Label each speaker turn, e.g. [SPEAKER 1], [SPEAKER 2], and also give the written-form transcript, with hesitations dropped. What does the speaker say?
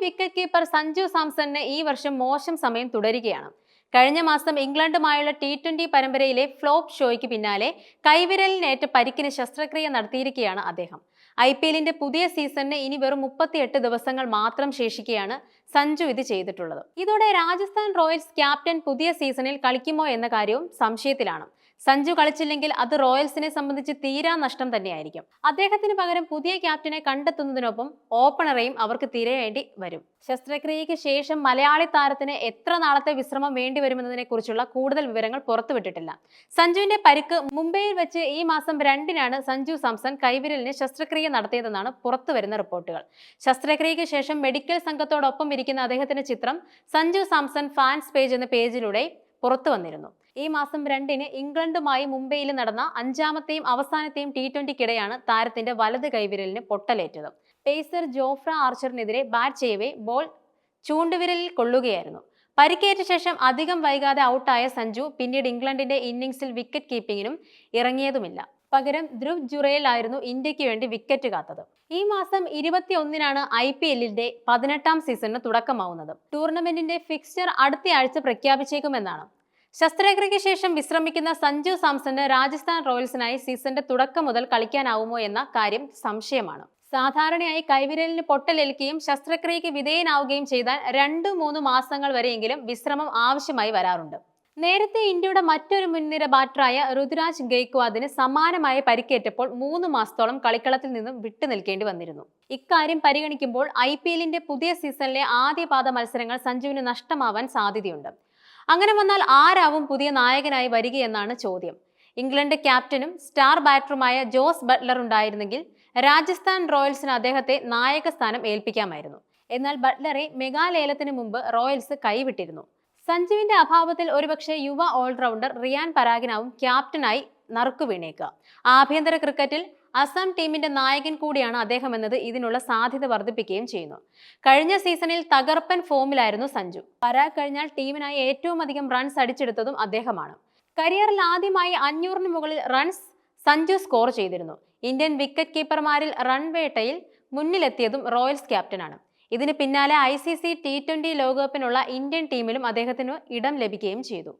[SPEAKER 1] Wicket keeper Sanju സാംസണിന് ഈ വർഷം മോശം സമയം തുടരുകയാണ്. കഴിഞ്ഞ മാസം ഇംഗ്ലണ്ടുമായുള്ള T20 പരമ്പരയിലെ ഫ്ലോപ്പ് ഷോയ്ക്ക് പിന്നാലെ കൈവിരലിനേറ്റ പരിക്കിന് ശസ്ത്രക്രിയ നടത്തിയിരിക്കുകയാണ് അദ്ദേഹം. IPLന്റെ പുതിയ സീസണിന് ഇനി വെറും 38 ദിവസങ്ങൾ മാത്രം ശേഷിക്കെയാണ് സഞ്ജു ഇത് ചെയ്തിട്ടുള്ളത്. ഇതോടെ രാജസ്ഥാൻ റോയൽസ് ക്യാപ്റ്റൻ പുതിയ സീസണിൽ കളിക്കുമോ എന്ന കാര്യവും സംശയത്തിലാണ്. സഞ്ജു കളിച്ചില്ലെങ്കിൽ അത് റോയൽസിനെ സംബന്ധിച്ച് തീരാ നഷ്ടം തന്നെയായിരിക്കും. അദ്ദേഹത്തിന് പകരം പുതിയ ക്യാപ്റ്റനെ കണ്ടെത്തുന്നതിനൊപ്പം ഓപ്പണറെയും അവർക്ക് തിരയേണ്ടി വരും. ശസ്ത്രക്രിയയ്ക്ക് ശേഷം മലയാളി താരത്തിന് എത്ര നാളത്തെ വിശ്രമം വേണ്ടിവരുമെന്നതിനെ കുറിച്ചുള്ള കൂടുതൽ വിവരങ്ങൾ പുറത്തുവിട്ടിട്ടില്ല. സഞ്ജുവിന്റെ പരിക്ക് മുംബൈയിൽ വെച്ച് ഈ മാസം 2-നാണ് സഞ്ജു സാംസൺ കൈവിരലിന് ശസ്ത്രക്രിയ നടത്തിയതെന്നാണ് പുറത്തുവരുന്ന റിപ്പോർട്ടുകൾ. ശസ്ത്രക്രിയയ്ക്ക് ശേഷം മെഡിക്കൽ സംഘത്തോടൊപ്പം ഇരിക്കുന്ന അദ്ദേഹത്തിന്റെ ചിത്രം സഞ്ജു സാംസൺ ഫാൻസ് പേജ് എന്ന പേജിലൂടെ പുറത്തു വന്നിരുന്നു. ഈ മാസം 2-ന് ഇംഗ്ലണ്ടുമായി മുംബൈയിൽ നടന്ന 5ാമത്തെയും അവസാനത്തെയും T20-ക്കിടെയാണ് താരത്തിന്റെ വലത് കൈവിരലിന് പൊട്ടലേറ്റത്. പേസർ ജോഫ്ര ആർച്ചറിനെതിരെ ബാറ്റ് ചെയ്യവേ ബോൾ ചൂണ്ടുവിരലിൽ കൊള്ളുകയായിരുന്നു. പരിക്കേറ്റ ശേഷം അധികം വൈകാതെ ഔട്ടായ സഞ്ജു പിന്നീട് ഇംഗ്ലണ്ടിന്റെ ഇന്നിംഗ്സിൽ വിക്കറ്റ് കീപ്പിംഗിനും ഇറങ്ങിയതുമില്ല. പകരം ധ്രുവ് ജുറേൽ ആയിരുന്നു ഇന്ത്യക്ക് വേണ്ടി വിക്കറ്റ് കാത്തത്. ഈ മാസം 21-നാണ് IPLന്റെ 18ാം സീസണിന് തുടക്കമാവുന്നത്. ടൂർണമെന്റിന്റെ ഫിക്സ്ചർ അടുത്തയാഴ്ച പ്രഖ്യാപിച്ചേക്കുമെന്നാണ്. ശസ്ത്രക്രിയയ്ക്ക് ശേഷം വിശ്രമിക്കുന്ന സഞ്ജു സാംസണ് രാജസ്ഥാൻ റോയൽസിനായി സീസണിന്റെ തുടക്കം മുതൽ കളിക്കാനാവുമോ എന്ന കാര്യം സംശയമാണ്. സാധാരണയായി കൈവിരലിന് പൊട്ടലേൽക്കുകയും ശസ്ത്രക്രിയയ്ക്ക് വിധേയനാവുകയും ചെയ്താൽ 2-3 മാസങ്ങൾ വരെയെങ്കിലും വിശ്രമം ആവശ്യമായി വരാറുണ്ട്. നേരത്തെ ഇന്ത്യയുടെ മറ്റൊരു മുൻനിര ബാറ്ററായ ഋതുരാജ് ഗെയ്ക്വാദിന് സമാനമായ പരിക്കേറ്റപ്പോൾ 3 മാസത്തോളം കളിക്കളത്തിൽ നിന്നും വിട്ടുനിൽക്കേണ്ടി വന്നിരുന്നു. ഇക്കാര്യം പരിഗണിക്കുമ്പോൾ IPLന്റെ പുതിയ സീസണിലെ ആദ്യപാദ മത്സരങ്ങൾ സഞ്ജുവിന് നഷ്ടമാവാൻ സാധ്യതയുണ്ട്. അങ്ങനെ വന്നാൽ ആരാവും പുതിയ നായകനായി വരികയെന്നാണ് ചോദ്യം. ഇംഗ്ലണ്ട് ക്യാപ്റ്റനും സ്റ്റാർ ബാറ്ററുമായ ജോസ് ബട്ട്ലർ ഉണ്ടായിരുന്നെങ്കിൽ രാജസ്ഥാൻ റോയൽസിന് അദ്ദേഹത്തെ നായക സ്ഥാനം ഏൽപ്പിക്കാമായിരുന്നു. എന്നാൽ ബട്ട്ലറെ മെഗാ ലേലത്തിന് മുമ്പ് റോയൽസ് കൈവിട്ടിരുന്നു. സഞ്ജുവിന്റെ അഭാവത്തിൽ ഒരുപക്ഷെ യുവ ഓൾറൗണ്ടർ റിയാൻ പരാഗിനാവും ക്യാപ്റ്റനായി നറുക്കുവീണേക്കുക. ആഭ്യന്തര ക്രിക്കറ്റിൽ അസം ടീമിന്റെ നായകൻ കൂടിയാണ് അദ്ദേഹം എന്നത് ഇതിനുള്ള സാധ്യത വർദ്ധിപ്പിക്കുകയും ചെയ്യുന്നു. കഴിഞ്ഞ സീസണിൽ തകർപ്പൻ ഫോമിലായിരുന്നു സഞ്ജു. പരാഗ് കഴിഞ്ഞാൽ ടീമിനായി ഏറ്റവും അധികം റൺസ് അടിച്ചെടുത്തതും അദ്ദേഹമാണ്. കരിയറിൽ ആദ്യമായി 500-ന് മുകളിൽ റൺസ് സഞ്ജു സ്കോർ ചെയ്തിരുന്നു. ഇന്ത്യൻ വിക്കറ്റ് കീപ്പർമാരിൽ റൺ വേട്ടയിൽ മുന്നിലെത്തിയതും റോയൽസ് ക്യാപ്റ്റനാണ്. ഇതിന് പിന്നാലെ ICC T20 ലോകകപ്പിനുള്ള ഇന്ത്യൻ ടീമിലും അദ്ദേഹത്തിന് ഇടം ലഭിക്കുകയും ചെയ്തു.